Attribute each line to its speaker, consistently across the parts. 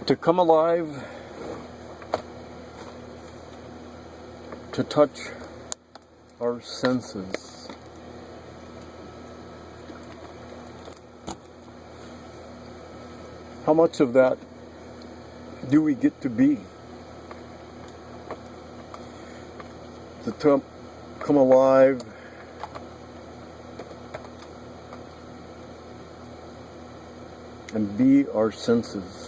Speaker 1: To come alive, to touch our senses. How much of that do we get to be? To come alive and be our senses.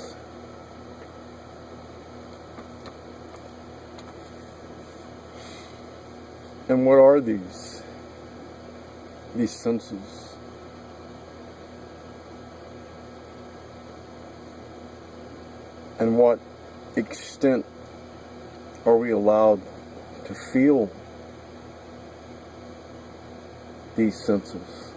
Speaker 1: And what are these senses? And what extent are we allowed to feel these senses?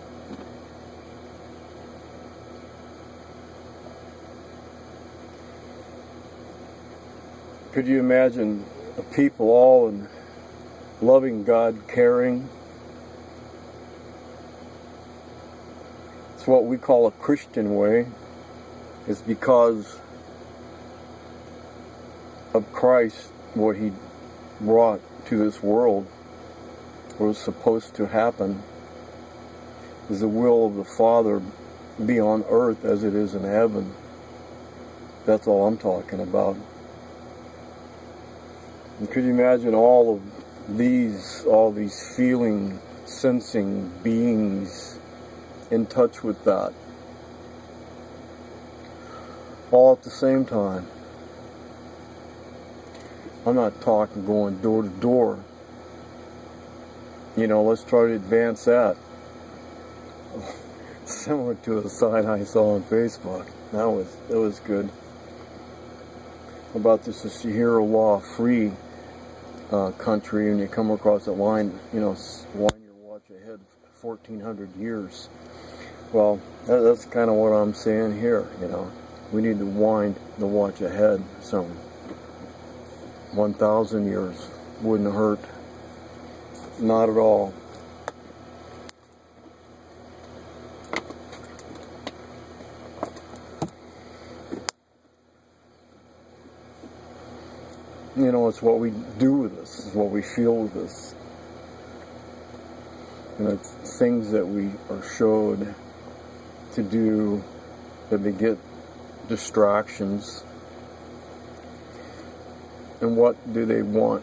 Speaker 1: Could you imagine a people all in loving God, caring? It's what we call a Christian way. It's because of Christ, what He brought to this world, what was supposed to happen, is the will of the Father be on earth as it is in heaven. That's all I'm talking about. And could you imagine all these feeling, sensing beings in touch with that, all at the same time? I'm not talking going door to door. Let's try to advance that. Similar to a sign I saw on Facebook. That was good. About this Shihiro Law free country, and you come across that line, wind your watch ahead 1,400 years. Well, that's kind of what I'm saying here. We need to wind the watch ahead some 1,000 years. Wouldn't hurt. Not at all. It's what we do with this. It's what we feel with this. And it's things that we are showed to do that beget distractions. And what do they want,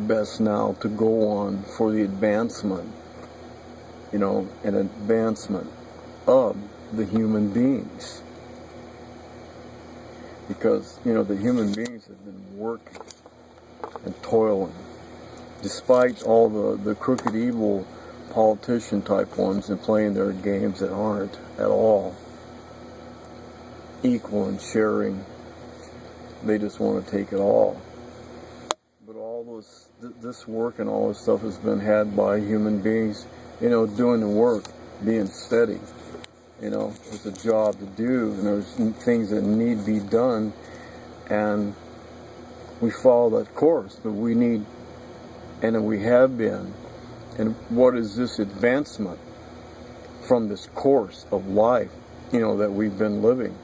Speaker 1: best now to go on for the advancement, an advancement of the human beings? Because, the human beings have been working and toiling, despite all the crooked, evil politician type ones and playing their games that aren't at all equal and sharing. They just want to take it all. But all this work and all this stuff has been had by human beings, doing the work, being steady. It's a job to do, and there's things that need to be done, and we follow that course, but we need, and we have been. And what is this advancement from this course of life, that we've been living?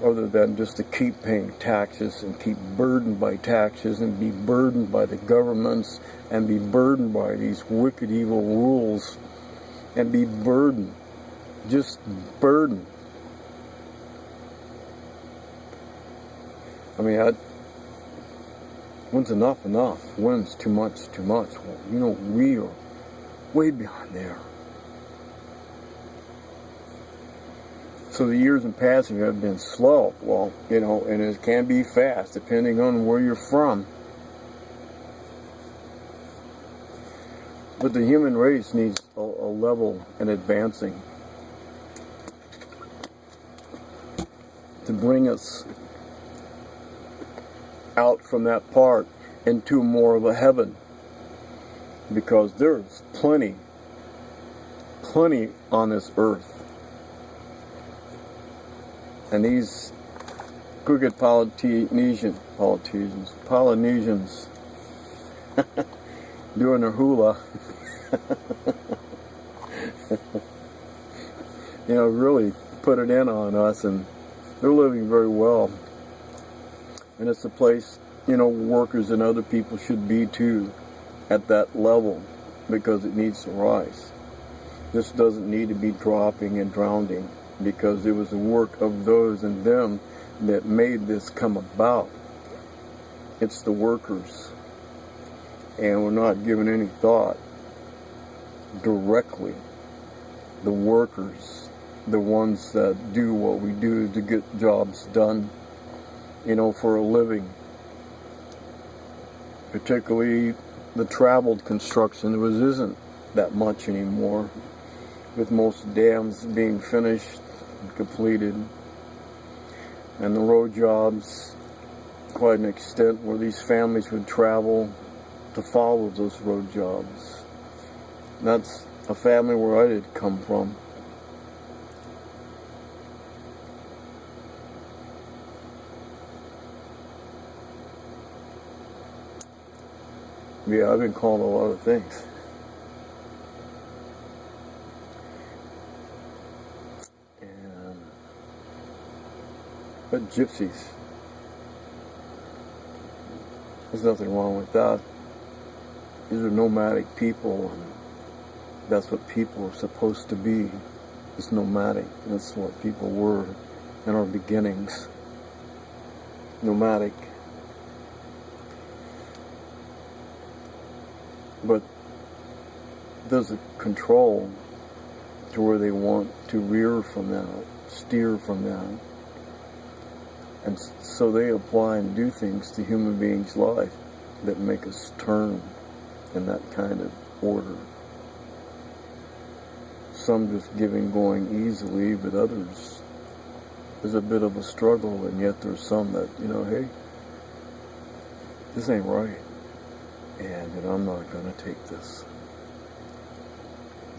Speaker 1: Other than just to keep paying taxes and keep burdened by taxes and be burdened by the governments and be burdened by these wicked, evil rules and be burdened, just burdened. When's enough? When's too much? Well, we are way beyond there. So the years in passing have been slow. Well, and it can be fast, depending on where you're from. But the human race needs a level in advancing to bring us out from that part into more of a heaven. Because there's plenty on this earth. And these crooked Polynesians doing their hula, really put it in on us, and they're living very well. And it's a place, you know, workers and other people should be too, at that level, because it needs to rise. This doesn't need to be dropping and drowning, because it was the work of those and them that made this come about. It's the workers. And we're not giving any thought directly. The workers, the ones that do what we do to get jobs done, you know, for a living. Particularly the traveled construction, which isn't that much anymore, with most dams being finished and completed, and the road jobs, quite an extent where these families would travel to follow those road jobs. And that's a family where I did come from. Yeah, I've been called a lot of things. But gypsies, there's nothing wrong with that. These are nomadic people, and that's what people are supposed to be. It's nomadic. That's what people were in our beginnings. Nomadic. But there's a control to where they want to rear from that, steer from that. And so they apply and do things to human beings' life that make us turn in that kind of order. Some just going easily, but others, there's a bit of a struggle, and yet there's some that, you know, hey, this ain't right, and I'm not going to take this.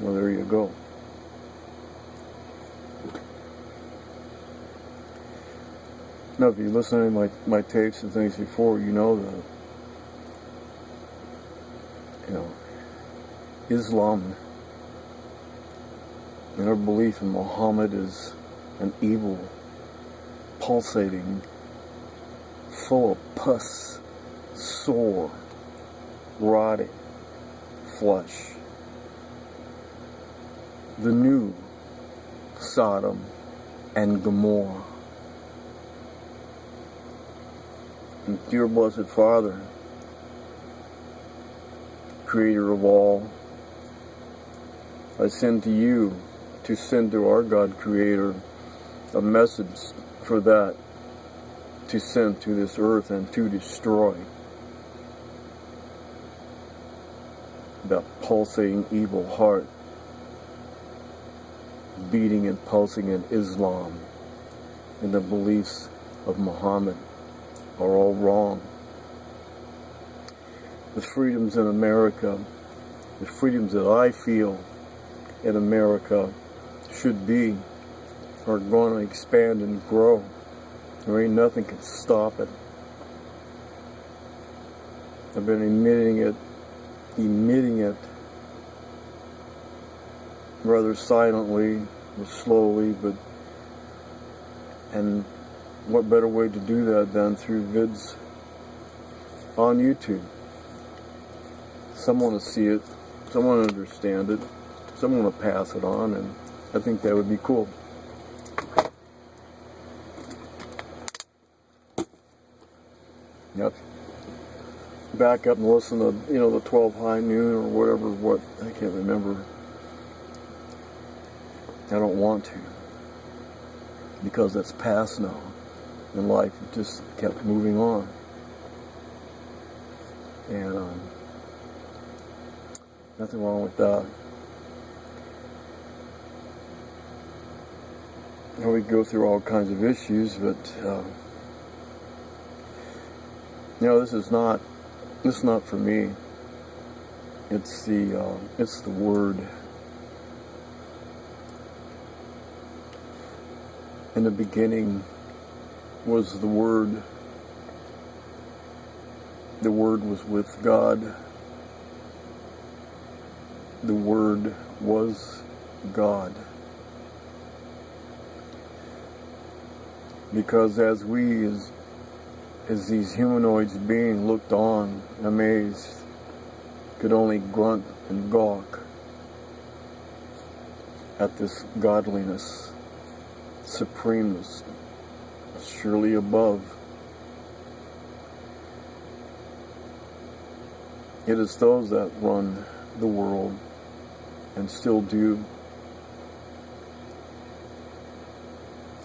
Speaker 1: Well, there you go. Now, if you listen to my tapes and things before, you know that, you know, Islam and our belief in Muhammad is an evil, pulsating, full of pus, sore, rotting flesh. The new Sodom and Gomorrah. And dear Blessed Father, Creator of all, I send to you to send to our God Creator a message for that to send to this earth and to destroy that pulsating evil heart beating and pulsing in Islam, and the beliefs of Muhammad are all wrong. The freedoms in America, the freedoms that I feel in America should be, are going to expand and grow. There ain't nothing can stop it. I've been emitting it rather silently or slowly, and what better way to do that than through vids on YouTube? Someone will see it, someone will understand it, someone will pass it on, and I think that would be cool. Yep. Back up and listen to, the 12 High Noon or whatever, I can't remember. I don't want to, because that's past now. And life just kept moving on. And nothing wrong with that. And we go through all kinds of issues, but this is not for me. It's the Word. In the beginning was the Word. The Word was with God. The Word was God. Because as we, as as these humanoids being looked on, amazed, could only grunt and gawk at this godliness, supremeness, surely above. It is those that run the world and still do.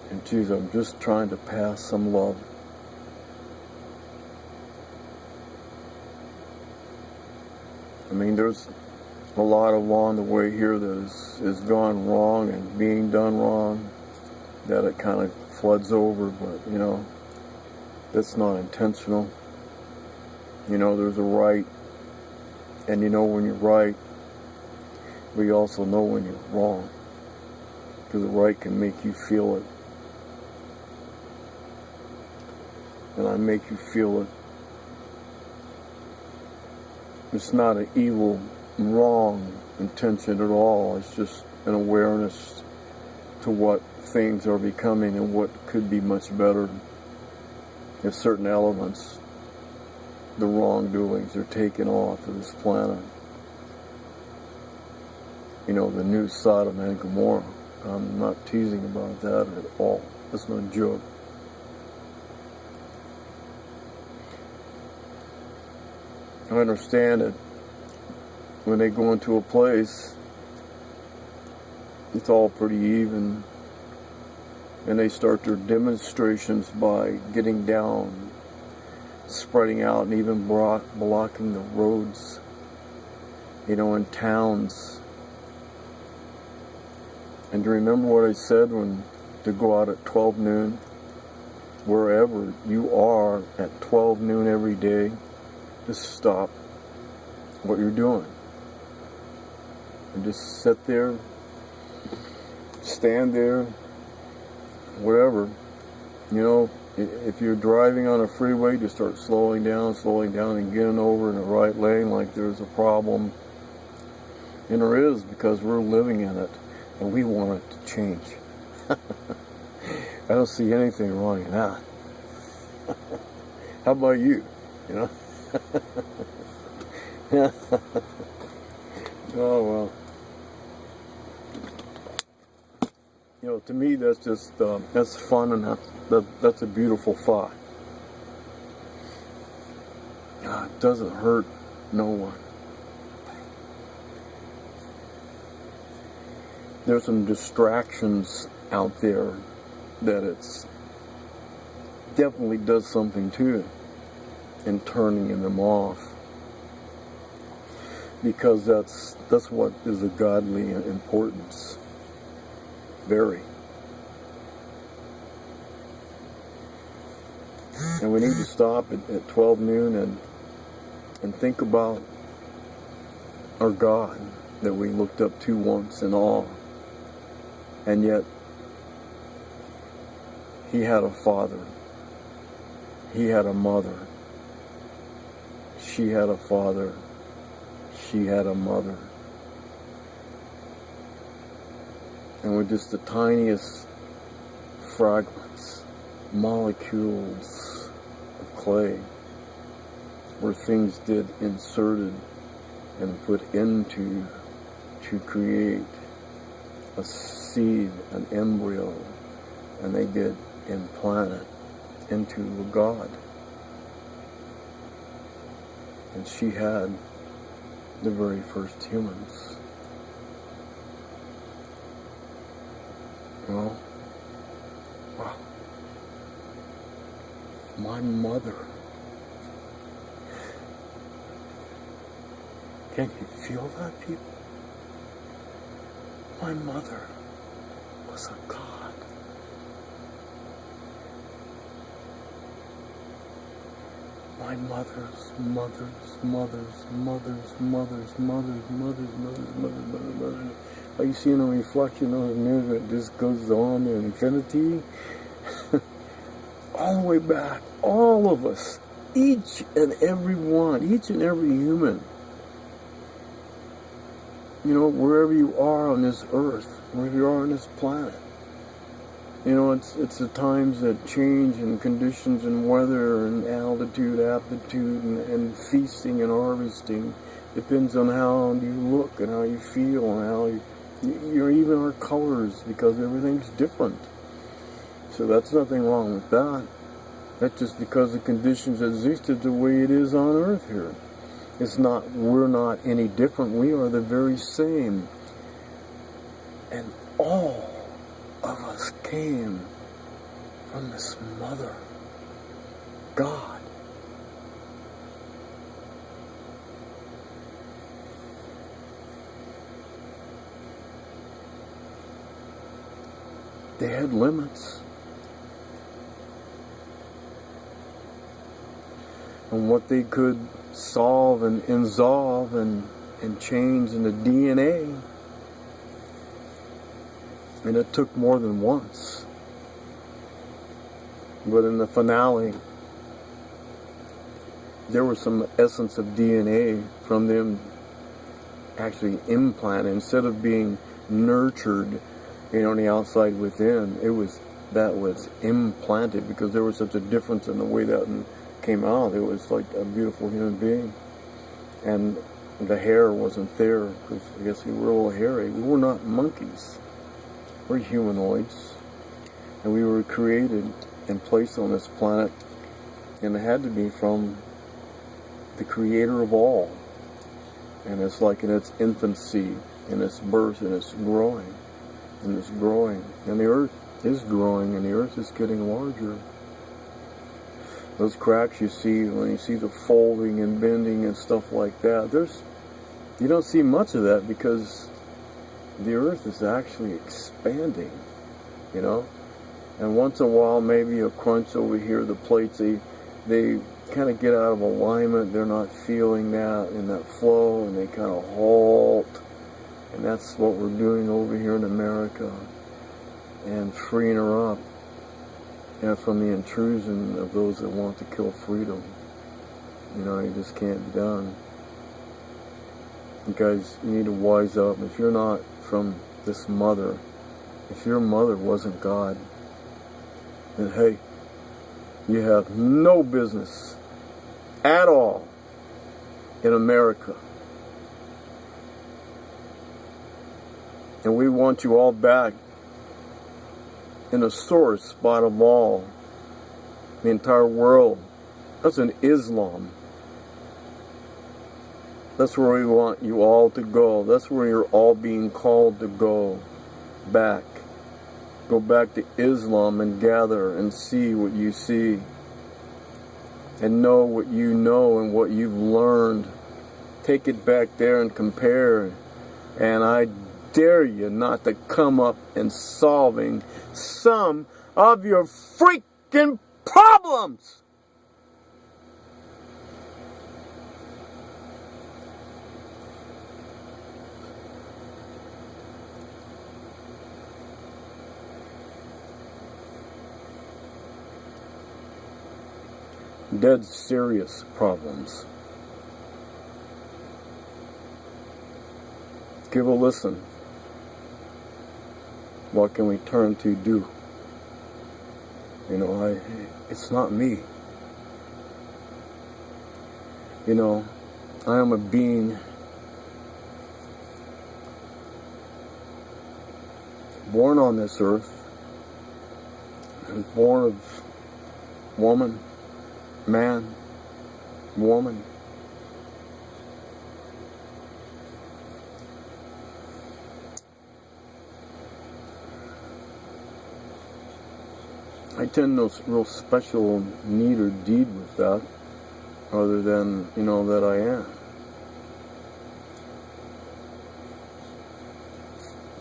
Speaker 1: And geez, I'm just trying to pass some love. I mean, there's a lot along the way here that is gone wrong and being done wrong, that it kind of floods over, but, you know, that's not intentional. You know, there's a right, and you know when you're right, but you also know when you're wrong, because the right can make you feel it. And I make you feel it. It's not an evil, wrong intention at all. It's just an awareness to what things are becoming and what could be much better if certain elements, the wrongdoings, are taken off of this planet. You know, the new Sodom and Gomorrah. I'm not teasing about that at all. That's no joke. I understand that when they go into a place, it's all pretty even, and they start their demonstrations by getting down, spreading out, and even blocking the roads, you know, in towns. And do you remember what I said when to go out at 12 noon? Wherever you are at 12 noon every day, just stop what you're doing and just sit there, stand there, whatever. You know, if you're driving on a freeway, just start slowing down and getting over in the right lane like there's a problem. And there is, because we're living in it and we want it to change. I don't see anything wrong in that. How about you? You know? Oh well. You know, to me that's just that's fun, and that's a beautiful thought. It doesn't hurt no one. There's some distractions out there that it's definitely does something to it in turning them off, because that's what is a godly importance. Very. And we need to stop at 12 noon and think about our God that we looked up to once in awe. And yet, He had a father. He had a mother. She had a father. She had a mother. And with just the tiniest fragments, molecules of clay, were things did inserted and put into to create a seed, an embryo, and they did implant it into a God. And she had the very first humans. Well, wow. My mother. Can you feel that, people? My mother was a God. My mother's mother. Are you seeing a reflection of the mirror that just goes on to infinity? All the way back, all of us, each and every one, each and every human. You know, wherever you are on this earth, wherever you are on this planet, it's the times that change and conditions and weather and altitude, aptitude, and feasting and harvesting. Depends on how you look and how you feel and how you're even our colors, because everything's different. So that's nothing wrong with that. That's just because the conditions existed the way it is on Earth here. We're not any different. We are the very same. And all of us came from this mother, God. They had limits. And what they could solve and dissolve and change in the DNA. And it took more than once. But in the finale, there was some essence of DNA from them actually implanted. Instead of being nurtured, on the outside within, that was implanted, because there was such a difference in the way that came out. It was like a beautiful human being. And the hair wasn't there, because I guess we were a little hairy. We were not monkeys. We're humanoids. And we were created and placed on this planet, and it had to be from the creator of all. And it's like in its infancy, in its birth, and it's growing. And it's growing. And the earth is growing, and the earth is getting larger. Those cracks you see, when you see the folding and bending and stuff like that, you don't see much of that, because the earth is actually expanding, And once in a while, maybe a crunch over here, the plates, they kind of get out of alignment. They're not feeling that in that flow, and they kind of halt. And that's what we're doing over here in America, and freeing her up from the intrusion of those that want to kill freedom. It just can't be done. You guys, you need to wise up. If you're not from this mother, if your mother wasn't God, then hey, you have no business at all in America. And we want you all back in the source spot of all, the entire world. That's in Islam. That's where we want you all to go. That's where you're all being called to go back. Go back to Islam and gather and see what you see. And know what you know and what you've learned. Take it back there and compare. And I dare you not to come up and solving some of your freaking problems. Dead serious problems. Give a listen. What can we turn to do? It's not me. I am a being born on this earth. I was born of woman, man, woman. I tend no real special need or deed with that, other than, that I am.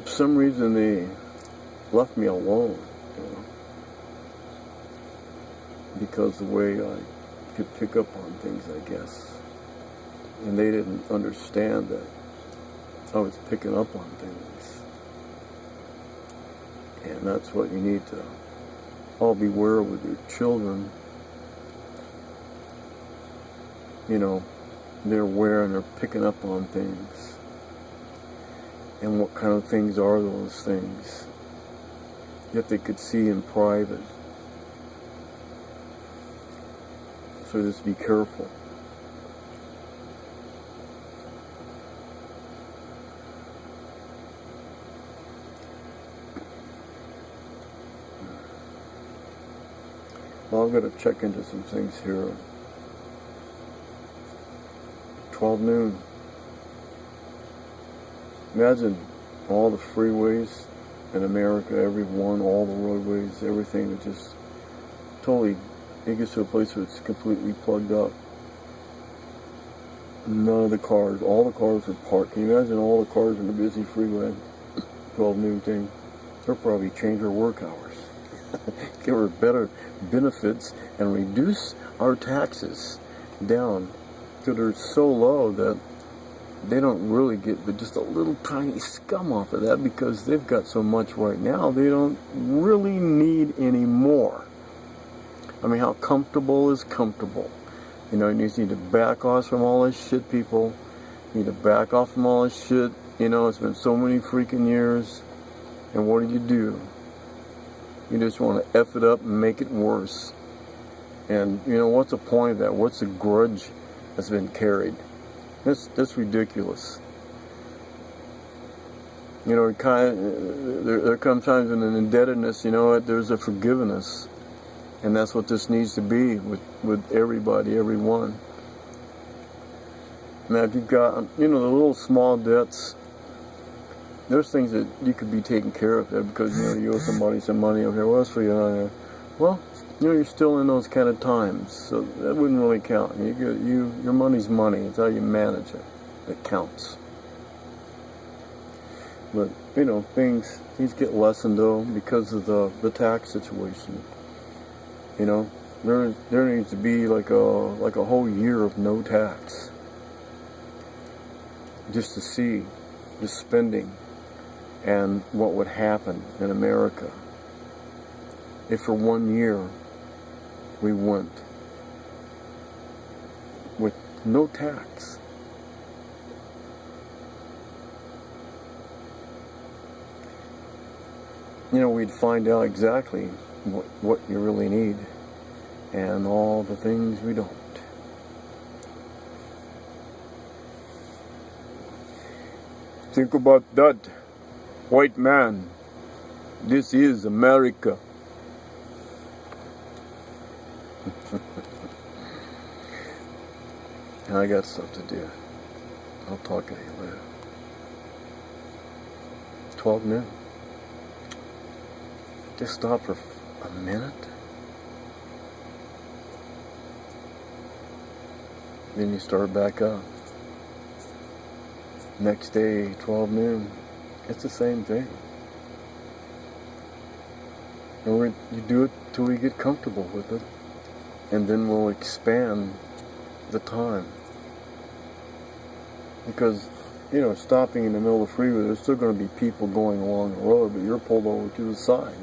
Speaker 1: For some reason, they left me alone, because the way I could pick up on things, I guess. And they didn't understand that I was picking up on things. And that's what you need to all beware with your children. They're aware and they're picking up on things. And what kind of things are those things? that they could see in private. So just be careful. Well, I've got to check into some things here. 12 noon. Imagine all the freeways in America, every one, all the roadways, everything that just totally, it gets to a place where it's completely plugged up. None of the cars, all the cars are parked. Can you imagine all the cars in the busy freeway? 12 noon thing. They'll probably change our work hours. Give her better benefits and reduce our taxes down till they're so low that they don't really get but just a little tiny scum off of that, because they've got so much right now they don't really need any more. I mean, how comfortable is comfortable? You know, you just need to back off from all this shit, people. You need to back off from all this shit. You know, it's been so many freaking years, and what do? You just want to F it up and make it worse. And, you know, what's the point of that? What's the grudge that's been carried? That's ridiculous. You know, there comes times in an indebtedness, you know, there's a forgiveness. And that's what this needs to be with everybody, everyone. Now, if you've got, you know, the little small debts, there's things that you could be taken care of there, because, you know, you owe somebody some money over here. Well, that's for you. Well, you know, you're still in those kind of times, so that wouldn't really count. Your money's money. It's how you manage it that counts. But, you know, things get lessened, though, because of the tax situation. You know, there needs to be like a whole year of no tax, just to see the spending and what would happen in America if for 1 year we went with no tax. You know, we'd find out exactly what you really need and all the things we don't. Think about that, white man. This is America. I got stuff to do. I'll talk to you later. 12 noon. Just stop for a minute. Then you start back up. Next day, 12 noon. It's the same thing. And you do it till we get comfortable with it. And then we'll expand the time. Because, you know, stopping in the middle of the freeway, there's still going to be people going along the road, but you're pulled over to the side,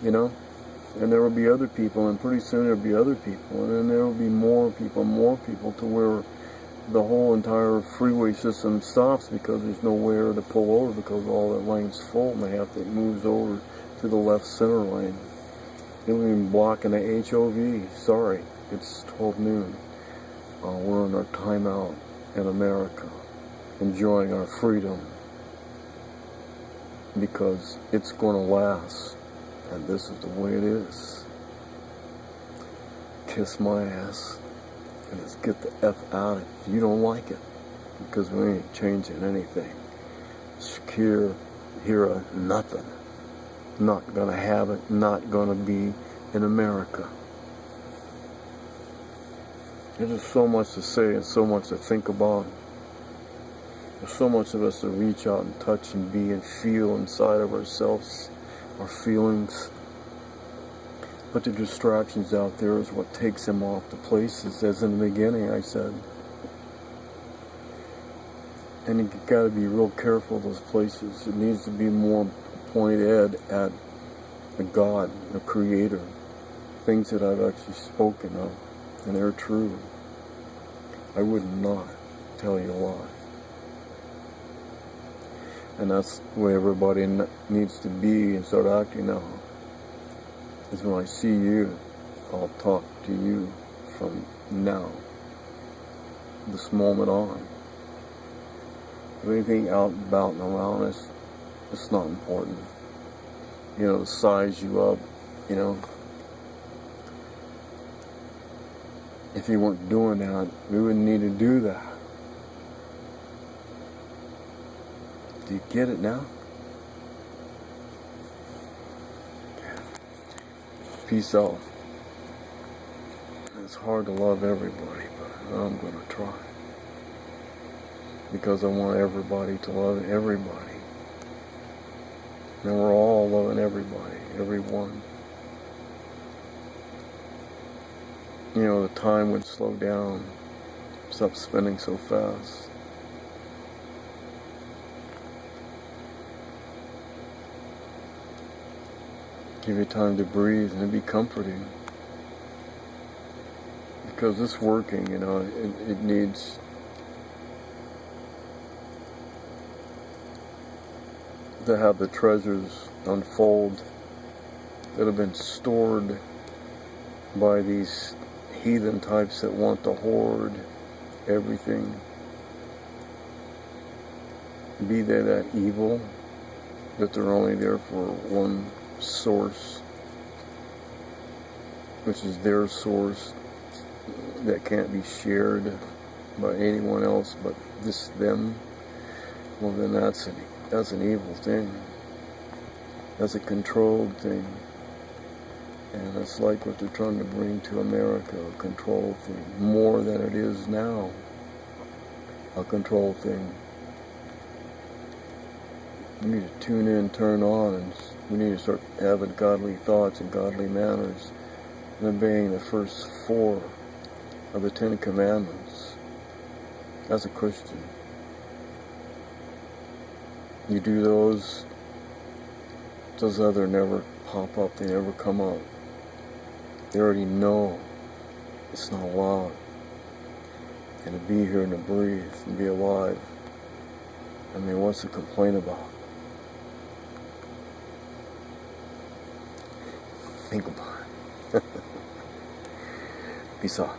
Speaker 1: you know? And there will be other people, and pretty soon there will be other people, and then there will be more people to where the whole entire freeway system stops because there's nowhere to pull over because all that lane's full, and it moves over to the left center lane. You'll even blocking the HOV. Sorry, it's 12 noon. We're on our timeout in America, enjoying our freedom, because it's going to last, and this is the way it is. Kiss my ass, and let's get the F out if you don't like it, because we ain't changing anything. Secure, here, nothing. Not gonna have it, not gonna be in America. There's just so much to say and so much to think about. There's so much of us to reach out and touch and be and feel inside of ourselves, our feelings. But the distractions out there is what takes them off the places, as in the beginning I said. And you gotta be real careful of those places. It needs to be more pointed at a God, a creator. Things that I've actually spoken of, and they're true. I would not tell you a lie. And that's the way everybody needs to be and start acting now. Is when I see you, I'll talk to you from now, this moment on. If anything out about and around us, it's not important. You know, to size you up, you know. If you weren't doing that, we wouldn't need to do that. Do you get it now? Peace out. It's hard to love everybody, but I'm going to try. Because I want everybody to love everybody. And we're all loving everybody, everyone. You know, the time would slow down, stop spinning so fast. Give you time to breathe and be comforting. Because it's working, you know, it needs to have the treasures unfold that have been stored by these heathen types that want to hoard everything. Be they that evil, that they're only there for one source, which is their source, that can't be shared by anyone else but just them. Well, then that's an evil thing. That's a controlled thing. And it's like what they're trying to bring to America, a control thing, more than it is now, a control thing. We need to tune in, turn on, and we need to start having godly thoughts and godly manners, and obeying the first 4 of the 10 Commandments. As a Christian, you do those other never pop up, they never come up. They already know it's not allowed. And to be here and to breathe and be alive, I mean, what's to complain about? Think about it. Peace out.